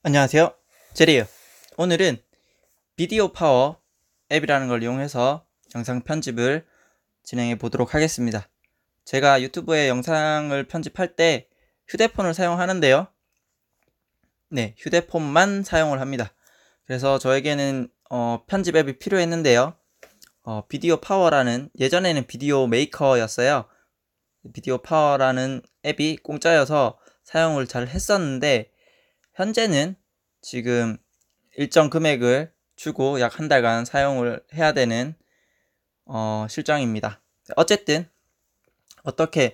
안녕하세요, 제리예요. 오늘은 비디오 파워 앱이라는 걸 이용해서 영상 편집을 진행해 보도록 하겠습니다. 제가 유튜브에 영상을 편집할 때 휴대폰을 사용하는데요. 네, 휴대폰만 사용을 합니다. 그래서 저에게는 편집 앱이 필요했는데요. 비디오 파워라는, 예전에는 비디오 메이커였어요. 비디오 파워라는 앱이 공짜여서 사용을 잘 했었는데, 현재는 지금 일정 금액을 주고 약 한 달간 사용을 해야 되는 실정입니다. 어쨌든 어떻게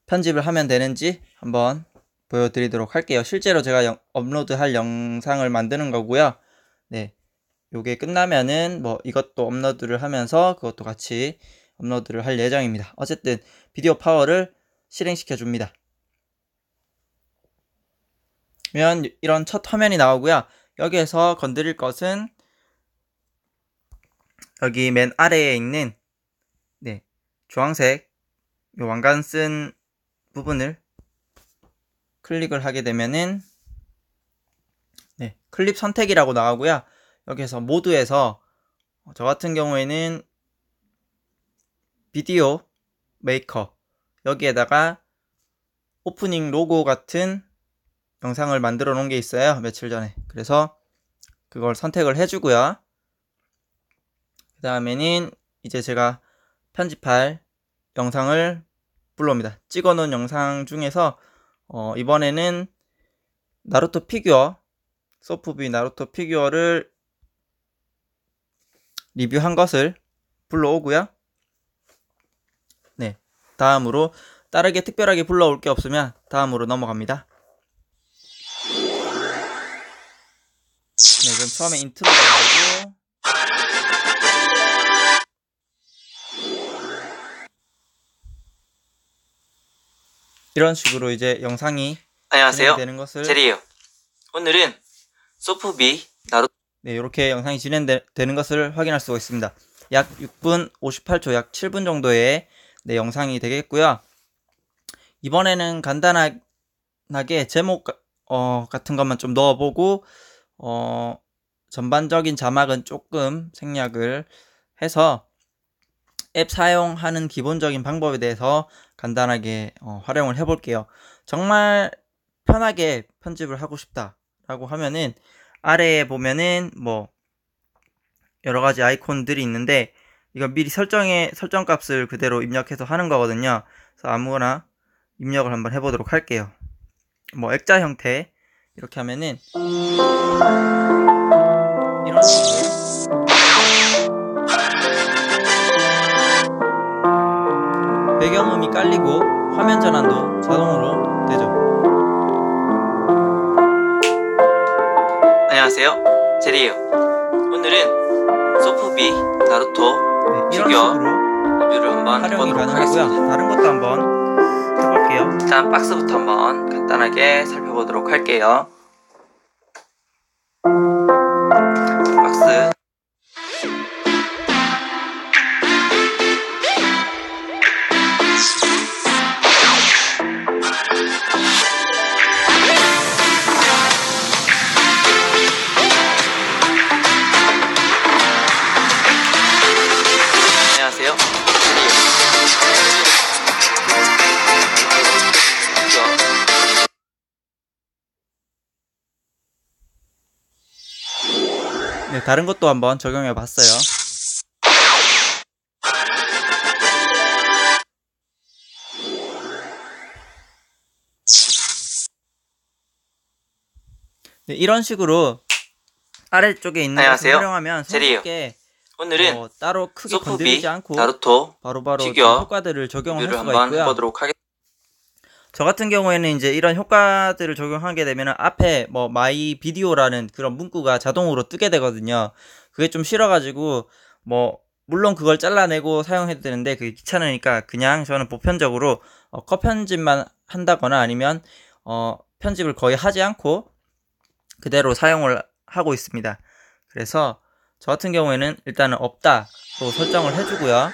편집을 하면 되는지 한번 보여드리도록 할게요. 실제로 제가 업로드할 영상을 만드는 거고요. 네, 요게 끝나면은 뭐 이것도 업로드를 하면서 그것도 같이 업로드를 할 예정입니다. 어쨌든 비디오 파워를 실행시켜 줍니다. 그러면 이런 첫 화면이 나오고요. 여기에서 건드릴 것은 여기 맨 아래에 있는 주황색 요 왕관 쓴 부분을 클릭을 하게 되면은 클립 선택이라고 나오고요. 여기에서 모드에서 저 같은 경우에는 비디오 메이커, 여기에다가 오프닝 로고 같은 영상을 만들어 놓은 게 있어요, 며칠 전에. 그래서 그걸 선택을 해주고요. 그 다음에는 이제 제가 편집할 영상을 불러옵니다. 찍어 놓은 영상 중에서 이번에는 나루토 피규어, 소프비 나루토 피규어를 리뷰한 것을 불러오고요. 네, 다음으로 다르게 특별하게 불러올 게 없으면 다음으로 넘어갑니다. 네, 그럼 처음에 인트로가 나오고, 이런 식으로 이제 영상이 안녕하세요, 진행되는 것을, 제리예요. 오늘은 소프비 나루토 네, 이렇게 영상이 진행되는 것을 확인할 수가 있습니다. 약 6분 58초, 약 7분 정도의 영상이 되겠고요. 이번에는 간단하게 제목 같은 것만 좀 넣어보고 전반적인 자막은 조금 생략을 해서 앱 사용하는 기본적인 방법에 대해서 간단하게 활용을 해볼게요. 정말 편하게 편집을 하고 싶다라고 하면은 아래에 보면은 뭐 여러가지 아이콘들이 있는데, 이거 미리 설정값을 그대로 입력해서 하는 거거든요. 그래서 아무거나 입력을 한번 해보도록 할게요. 뭐 액자 형태 이렇게 하면은 이런 식으로 배경음이 깔리고 화면 전환도 자동으로 되죠. 안녕하세요, 제리예요. 오늘은 소프비 나루토 이런 피규어 식으로 리뷰를 한번 활용이 해보도록 가능하고요. 하겠습니다. 다른 것도 한번 해볼게요. 일단 박스부터 한번 간단하게 살펴보도록 할게요. 박스, 안녕하세요, 네, 다른 것도 한번 적용해 봤어요. 네, 이런 식으로 아래쪽에 있는 것을 안녕하세요, 활용하면 제리예요. 손쉽게 오늘은 따로 크게 소프비 건드리지 않고 나루토 바로바로 피규어 효과들을 적용을 할 리뷰를 수가 한번 있고요. 해보도록 하겠습니다. 저 같은 경우에는 이제 이런 효과들을 적용하게 되면 앞에 뭐 마이 비디오라는 그런 문구가 자동으로 뜨게 되거든요. 그게 좀 싫어가지고 뭐 물론 그걸 잘라내고 사용해도 되는데 그게 귀찮으니까 그냥 저는 보편적으로 컷 편집만 한다거나 아니면 편집을 거의 하지 않고 그대로 사용을 하고 있습니다. 그래서 저 같은 경우에는 일단은 없다로 설정을 해주고요.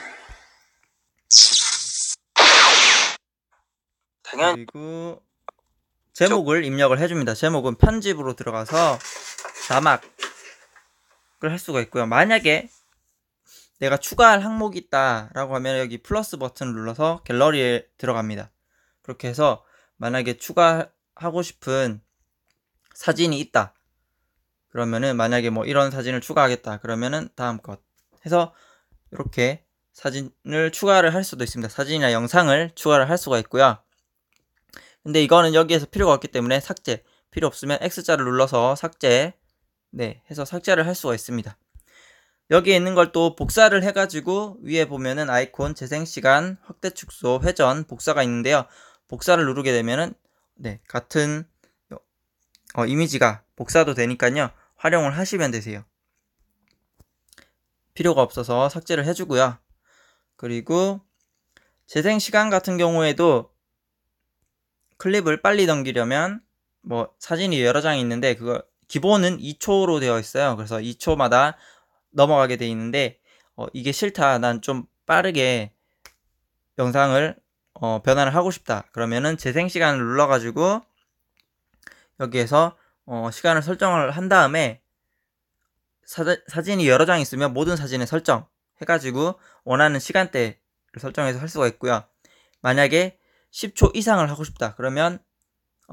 당연히 그리고 제목을 입력을 해줍니다. 제목은 편집으로 들어가서 자막을 할 수가 있고요. 만약에 내가 추가할 항목이 있다라고 하면 여기 플러스 버튼을 눌러서 갤러리에 들어갑니다. 그렇게 해서 만약에 추가하고 싶은 사진이 있다. 그러면은 만약에 뭐 이런 사진을 추가하겠다. 그러면은 다음 것 해서 이렇게 사진을 추가를 할 수도 있습니다. 사진이나 영상을 추가를 할 수가 있고요. 근데 이거는 여기에서 필요가 없기 때문에 삭제, 필요 없으면 X자를 눌러서 삭제, 해서 삭제를 할 수가 있습니다. 여기에 있는 걸 또 복사를 해가지고 위에 보면은 아이콘, 재생시간, 확대 축소, 회전, 복사가 있는데요. 복사를 누르게 되면은 같은 이미지가 복사도 되니까요. 활용을 하시면 되세요. 필요가 없어서 삭제를 해주고요. 그리고 재생시간 같은 경우에도 클립을 빨리 넘기려면 뭐 사진이 여러 장이 있는데 그거 기본은 2초로 되어 있어요. 그래서 2초마다 넘어가게 돼 있는데 이게 싫다. 난 좀 빠르게 영상을 변환을 하고 싶다. 그러면은 재생시간을 눌러가지고 여기에서 시간을 설정을 한 다음에 사진이 여러 장 있으면 모든 사진에 설정 해가지고 원하는 시간대를 설정해서 할 수가 있고요. 만약에 10초 이상을 하고 싶다. 그러면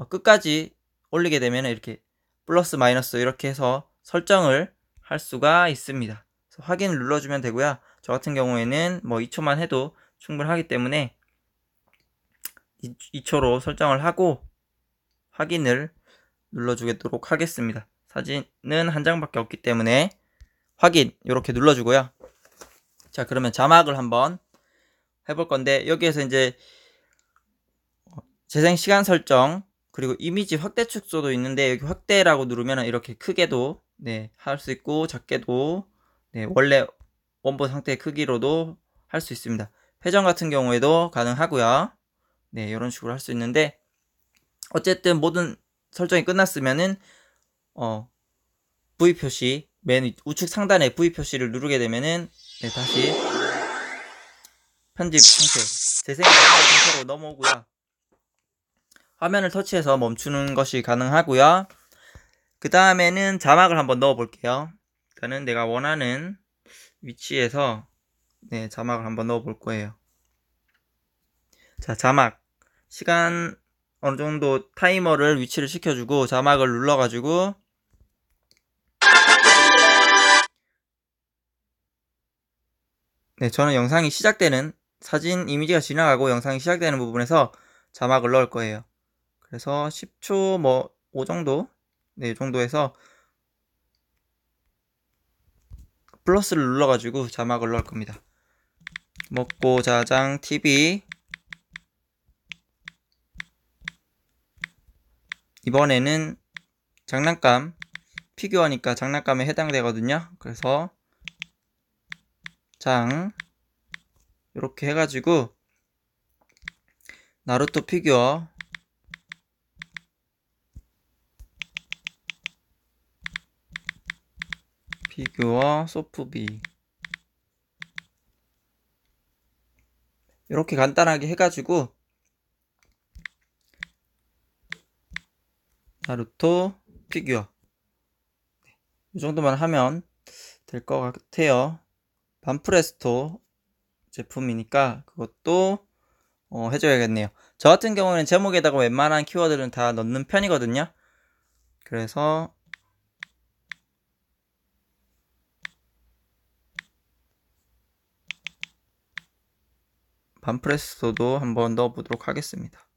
끝까지 올리게 되면 이렇게 플러스 마이너스 이렇게 해서 설정을 할 수가 있습니다. 확인을 눌러주면 되고요. 저 같은 경우에는 뭐 2초만 해도 충분하기 때문에 2초로 설정을 하고 확인을 눌러주도록 하겠습니다. 사진은 한 장밖에 없기 때문에 확인 이렇게 눌러주고요. 자, 그러면 자막을 한번 해볼 건데 여기에서 이제 재생 시간 설정 그리고 이미지 확대 축소도 있는데 여기 확대라고 누르면 이렇게 크게도 할 수 있고 작게도 원래 원본 상태의 크기로도 할 수 있습니다. 회전 같은 경우에도 가능하고요. 이런 식으로 할 수 있는데 어쨌든 모든 설정이 끝났으면은 V 표시 맨 우측 상단에 V 표시를 누르게 되면은 다시 편집 상태 재생 상태로 넘어오고요. 화면을 터치해서 멈추는 것이 가능하고요. 그 다음에는 자막을 한번 넣어 볼게요. 일단은 내가 원하는 위치에서 자막을 한번 넣어 볼 거예요. 자, 자막 시간 어느 정도 타이머를 위치를 시켜주고 자막을 눌러가지고 저는 영상이 시작되는 사진 이미지가 지나가고 영상이 시작되는 부분에서 자막을 넣을 거예요. 그래서 10초 뭐 5 정도 이 정도에서 플러스를 눌러가지고 자막을 넣을 겁니다. 먹고 자장 TV 이번에는 장난감 피규어니까 장난감에 해당되거든요. 그래서 장 이렇게 해가지고 나루토 피규어 소프비 이렇게 간단하게 해가지고 나루토 피규어 이 정도만 하면 될 것 같아요. 반프레스토 제품이니까 그것도 해줘야겠네요. 저 같은 경우는 제목에다가 웬만한 키워드는 다 넣는 편이거든요. 그래서 반프레스토도 한번 넣어보도록 하겠습니다.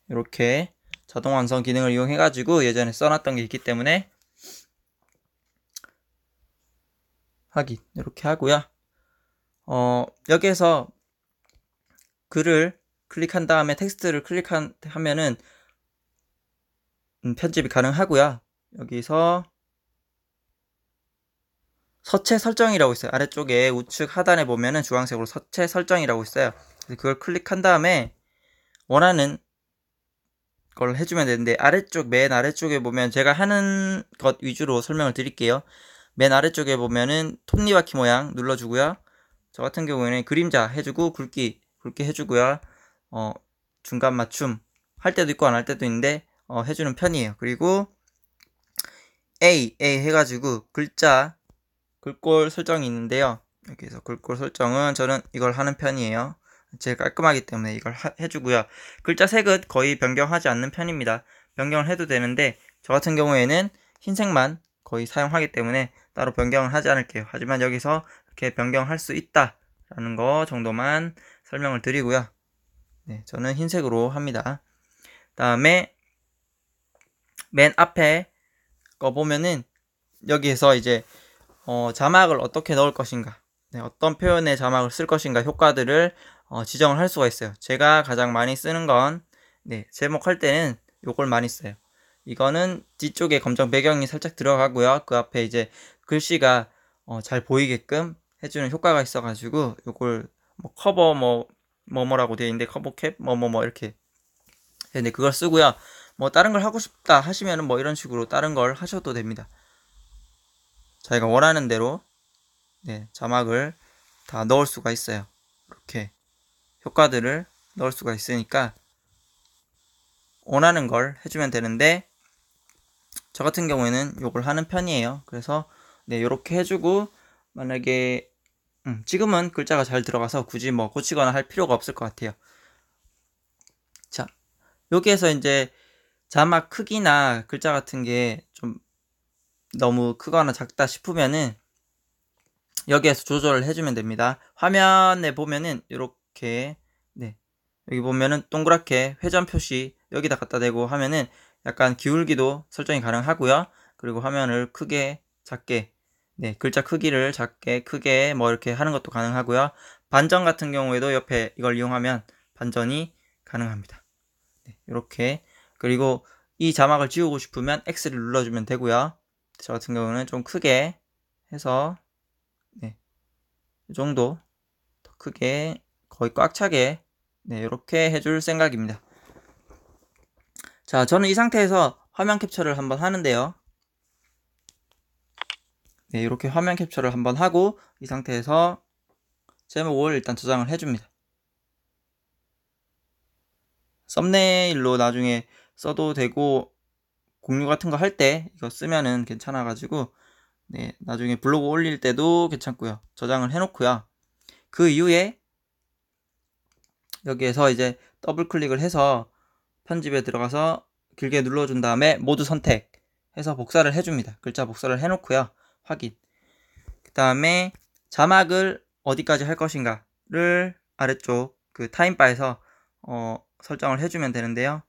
이렇게 자동 완성 기능을 이용해 가지고 예전에 써놨던 게 있기 때문에 확인 이렇게 하고요. 여기에서 글을 클릭한 다음에 텍스트를 클릭하면은 편집이 가능하고요. 여기서 서체 설정이라고 있어요. 아래쪽에 우측 하단에 보면은 주황색으로 서체 설정이라고 있어요. 그걸 클릭한 다음에 원하는 걸 해주면 되는데 맨 아래쪽에 보면 제가 하는 것 위주로 설명을 드릴게요. 맨 아래쪽에 보면은 톱니바퀴 모양 눌러주고요. 저 같은 경우에는 그림자 해주고 굵기 해주고요. 중간 맞춤 할 때도 있고 안 할 때도 있는데 해주는 편이에요. 그리고 A 해가지고 글자 글꼴 설정이 있는데요. 여기서 글꼴 설정은 저는 이걸 하는 편이에요. 제일 깔끔하기 때문에 이걸 해주고요. 글자 색은 거의 변경하지 않는 편입니다. 변경을 해도 되는데 저 같은 경우에는 흰색만 거의 사용하기 때문에 따로 변경을 하지 않을게요. 하지만 여기서 이렇게 변경할 수 있다라는 거 정도만 설명을 드리고요. 네, 저는 흰색으로 합니다. 다음에 맨 앞에 거 보면은 여기에서 이제 자막을 어떻게 넣을 것인가, 네, 어떤 표현의 자막을 쓸 것인가 효과들을 지정을 할 수가 있어요. 제가 가장 많이 쓰는 건 네, 제목할 때는 요걸 많이 써요. 이거는 뒤쪽에 검정 배경이 살짝 들어가고요. 그 앞에 이제 글씨가 잘 보이게끔 해주는 효과가 있어가지고 요걸 뭐 커버 뭐뭐라고 되어 있는데 커버캡 뭐뭐뭐 이렇게 근데 그걸 쓰고요. 뭐 다른 걸 하고 싶다 하시면은 뭐 이런 식으로 다른 걸 하셔도 됩니다. 자기가 원하는 대로 네, 자막을 다 넣을 수가 있어요. 이렇게 효과들을 넣을 수가 있으니까 원하는 걸 해주면 되는데 저 같은 경우에는 요걸 하는 편이에요. 그래서 네, 요렇게 해주고 만약에 지금은 글자가 잘 들어가서 굳이 뭐 고치거나 할 필요가 없을 것 같아요. 자, 여기에서 이제 자막 크기나 글자 같은 게 좀 너무 크거나 작다 싶으면은 여기에서 조절을 해주면 됩니다. 화면에 보면은 이렇게 네, 여기 보면은 동그랗게 회전 표시 여기다 갖다 대고 하면은 약간 기울기도 설정이 가능하고요. 그리고 화면을 크게 작게 네, 글자 크기를 작게 크게 뭐 이렇게 하는 것도 가능하고요. 반전 같은 경우에도 옆에 이걸 이용하면 반전이 가능합니다. 네, 이렇게 그리고 이 자막을 지우고 싶으면 X를 눌러주면 되고요. 저 같은 경우는 좀 크게 해서 네, 이 정도 더 크게 거의 꽉 차게 네, 이렇게 해줄 생각입니다. 자, 저는 이 상태에서 화면 캡처를 한번 하는데요. 네, 이렇게 화면 캡처를 한번 하고 이 상태에서 제목을 일단 저장을 해줍니다. 썸네일로 나중에 써도 되고 공유 같은 거 할 때 이거 쓰면은 괜찮아가지고 네, 나중에 블로그 올릴 때도 괜찮고요. 저장을 해놓고요. 그 이후에 여기에서 이제 더블 클릭을 해서 편집에 들어가서 길게 눌러준 다음에 모두 선택해서 복사를 해줍니다. 글자 복사를 해놓고요. 확인. 그 다음에 자막을 어디까지 할 것인가를 아래쪽 그 타임바에서 설정을 해주면 되는데요.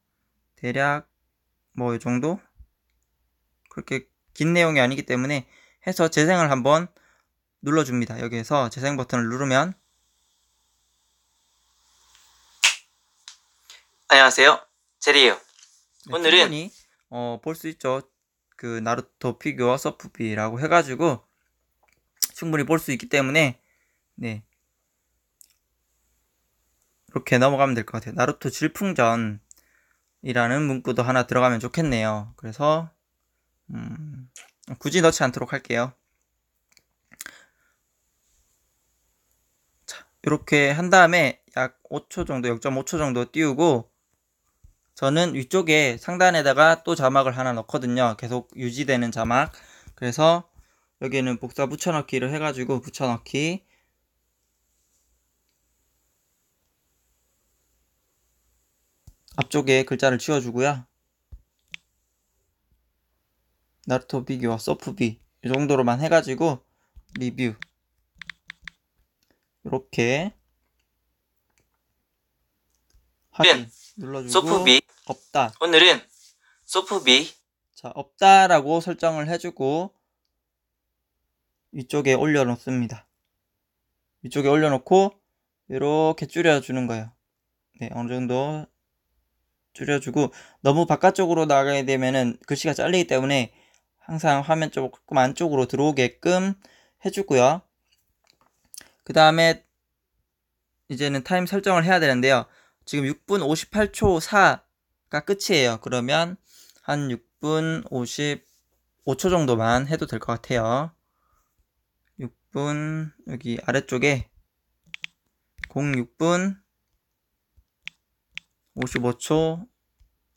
대략 뭐 이 정도? 그렇게 긴 내용이 아니기 때문에 해서 재생을 한번 눌러줍니다. 여기에서 재생 버튼을 누르면 안녕하세요. 제리예요. 네, 오늘은 충분히 볼 수 있죠. 그 나루토 피규어 서프비라고 해가지고 충분히 볼 수 있기 때문에 네, 이렇게 넘어가면 될 것 같아요. 나루토 질풍전이라는 문구도 하나 들어가면 좋겠네요. 그래서 굳이 넣지 않도록 할게요. 자, 이렇게 한 다음에 약 5초 정도, 0.5초 정도 띄우고 저는 위쪽에 상단에다가 또 자막을 하나 넣거든요. 계속 유지되는 자막. 그래서 여기는 복사 붙여넣기를 해가지고 붙여넣기 앞쪽에 글자를 지워주고요. 나루토 피규어 서프비 이 정도로만 해가지고 리뷰 이렇게 확인 눌러주고 소프비. 없다. 오늘은 소프비. 자, 없다라고 설정을 해주고 위쪽에 올려놓습니다. 위쪽에 올려놓고 이렇게 줄여주는 거예요. 네, 어느 정도 줄여주고 너무 바깥쪽으로 나가게 되면은 글씨가 잘리기 때문에 항상 화면 조금 안쪽으로 들어오게끔 해주고요. 그 다음에 이제는 타임 설정을 해야 되는데요. 지금 6분 58초 4가 끝이에요. 그러면 한 6분 55초 정도만 해도 될 것 같아요. 6분 여기 아래쪽에 06분 55초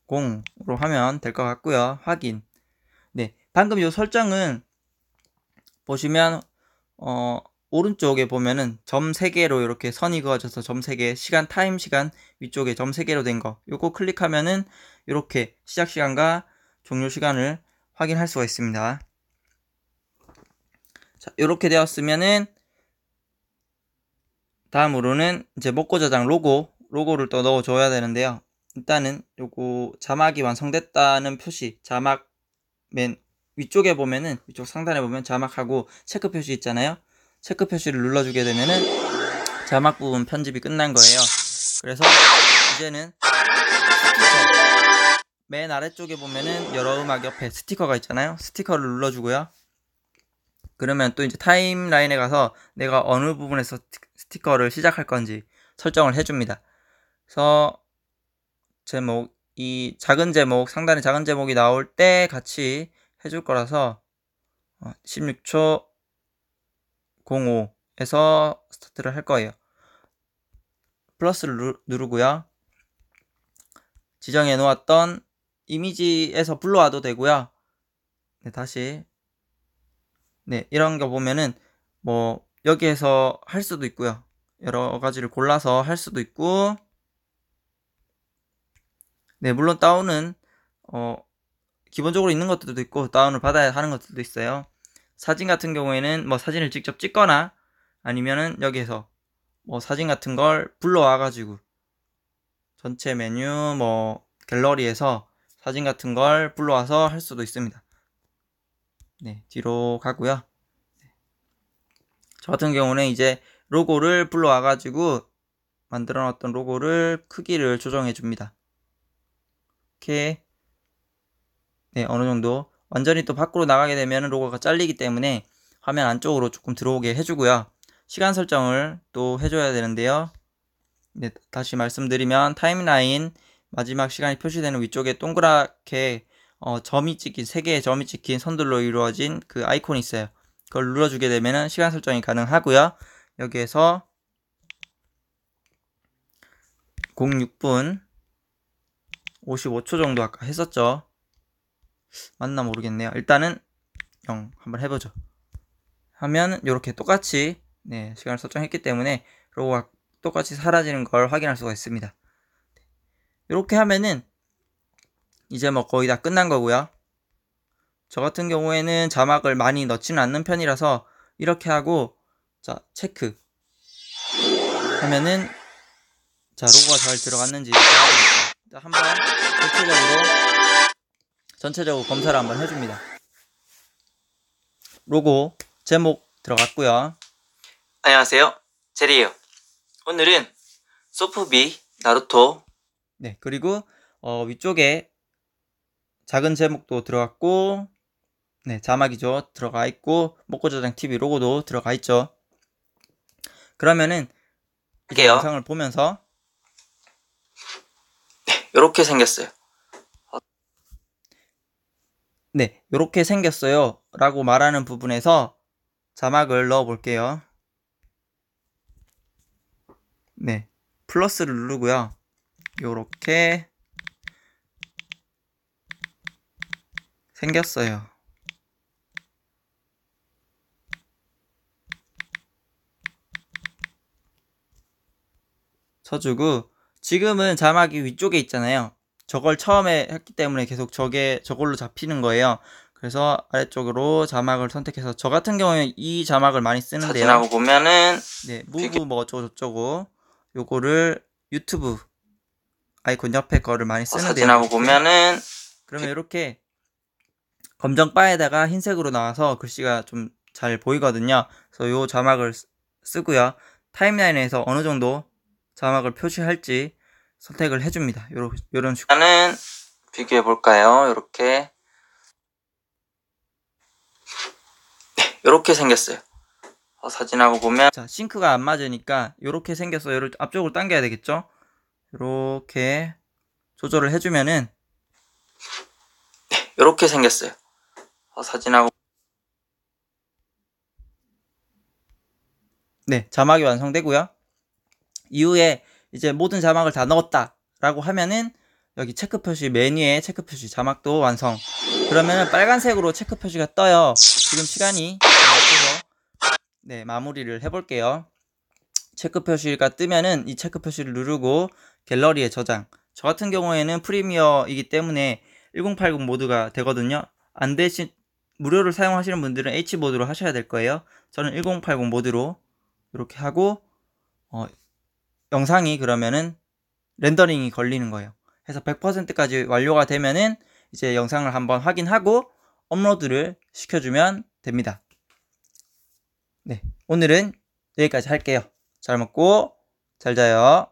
0으로 하면 될 것 같고요. 확인. 네, 방금 요 설정은 보시면 오른쪽에 보면은 점 3개로 이렇게 선이 그어져서 점 3개, 시간 타임 시간 위쪽에 점 3개로 된 거. 요거 클릭하면은 이렇게 시작 시간과 종료 시간을 확인할 수가 있습니다. 자, 이렇게 되었으면은 다음으로는 이제 먹고 저장 로고를 또 넣어줘야 되는데요. 일단은 요거 자막이 완성됐다는 표시, 자막 맨 위쪽에 보면은 위쪽 상단에 보면 자막하고 체크 표시 있잖아요. 체크 표시를 눌러주게 되면은 자막 부분 편집이 끝난 거예요. 그래서 이제는 스티커 맨 아래쪽에 보면은 여러 음악 옆에 스티커가 있잖아요. 스티커를 눌러주고요. 그러면 또 이제 타임라인에 가서 내가 어느 부분에서 스티커를 시작할 건지 설정을 해줍니다. 그래서 제목, 이 작은 제목, 상단에 작은 제목이 나올 때 같이 해줄 거라서 16초 05에서 스타트를 할 거예요. 플러스를 누르고요. 지정해 놓았던 이미지에서 불러와도 되고요. 네, 다시 네, 이런 거 보면은 뭐 여기에서 할 수도 있고요. 여러 가지를 골라서 할 수도 있고, 네, 물론 다운은 기본적으로 있는 것들도 있고 다운을 받아야 하는 것들도 있어요. 사진 같은 경우에는 뭐 사진을 직접 찍거나 아니면은 여기에서 뭐 사진 같은 걸 불러와 가지고 전체 메뉴 뭐 갤러리에서 사진 같은 걸 불러와서 할 수도 있습니다. 네, 뒤로 가고요. 저 같은 경우는 이제 로고를 불러와 가지고 만들어 놨던 로고를 크기를 조정해 줍니다. 이렇게 네, 어느 정도 완전히 또 밖으로 나가게 되면 로고가 잘리기 때문에 화면 안쪽으로 조금 들어오게 해주고요. 시간 설정을 또 해줘야 되는데요. 네, 다시 말씀드리면 타임라인 마지막 시간이 표시되는 위쪽에 동그랗게 점이 찍힌 3개의 점이 찍힌 선들로 이루어진 그 아이콘이 있어요. 그걸 눌러주게 되면 시간 설정이 가능하고요. 여기에서 06분 55초 정도 아까 했었죠. 맞나 모르겠네요. 일단은 0 한번 해보죠. 하면 이렇게 똑같이 네, 시간을 설정했기 때문에 로고가 똑같이 사라지는 걸 확인할 수가 있습니다. 이렇게 하면은 이제 뭐 거의 다 끝난 거고요. 저 같은 경우에는 자막을 많이 넣지는 않는 편이라서 이렇게 하고 자 체크 하면은 자 로고가 잘 들어갔는지 자, 한번 전체적으로 검사를 한번 해줍니다. 로고 제목 들어갔고요. 안녕하세요. 제리예요. 오늘은 소프비 나루토 네, 그리고 위쪽에 작은 제목도 들어갔고 네, 자막이죠. 들어가 있고 먹고 저장 TV 로고도 들어가 있죠. 그러면은 이제 할게요. 영상을 보면서 이렇게 생겼어요. 네, 이렇게 생겼어요 라고 말하는 부분에서 자막을 넣어 볼게요. 네, 플러스를 누르고요. 요렇게 생겼어요. 쳐주고 지금은 자막이 위쪽에 있잖아요. 저걸 처음에 했기 때문에 계속 저걸로 잡히는 거예요. 그래서 아래쪽으로 자막을 선택해서 저 같은 경우에 이 자막을 많이 쓰는데요. 사진하고 보면은 네, 무브 뭐 어쩌고 저쩌고 요거를 유튜브 아이콘 옆에 거를 많이 쓰는데요. 사진하고 이렇게. 보면은 그러면 이렇게 검정 바에다가 흰색으로 나와서 글씨가 좀 잘 보이거든요. 그래서 요 자막을 쓰고요. 타임라인에서 어느 정도 자막을 표시할지 선택을 해줍니다. 요런 식으로. 일단은 비교해 볼까요? 이렇게 이렇게 생겼어요. 사진하고 보면 자, 싱크가 안 맞으니까 요렇게 생겨서 요를 앞쪽으로 당겨야 되겠죠? 요렇게 조절을 해주면은 이렇게 생겼어요. 사진하고 네, 자막이 완성되고요. 이후에 이제 모든 자막을 다 넣었다 라고 하면은 여기 체크 표시 메뉴에 체크 표시 자막도 완성. 그러면은 빨간색으로 체크 표시가 떠요. 지금 시간이 없어서 네, 마무리를 해볼게요. 체크 표시가 뜨면은 이 체크 표시를 누르고 갤러리에 저장. 저 같은 경우에는 프리미어이기 때문에 1080 모드가 되거든요. 안 되신 무료를 사용하시는 분들은 H모드로 하셔야 될 거예요. 저는 1080 모드로 이렇게 하고 영상이 그러면은 렌더링이 걸리는 거예요. 그래서 100%까지 완료가 되면은 이제 영상을 한번 확인하고 업로드를 시켜주면 됩니다. 네, 오늘은 여기까지 할게요. 잘 먹고 잘 자요.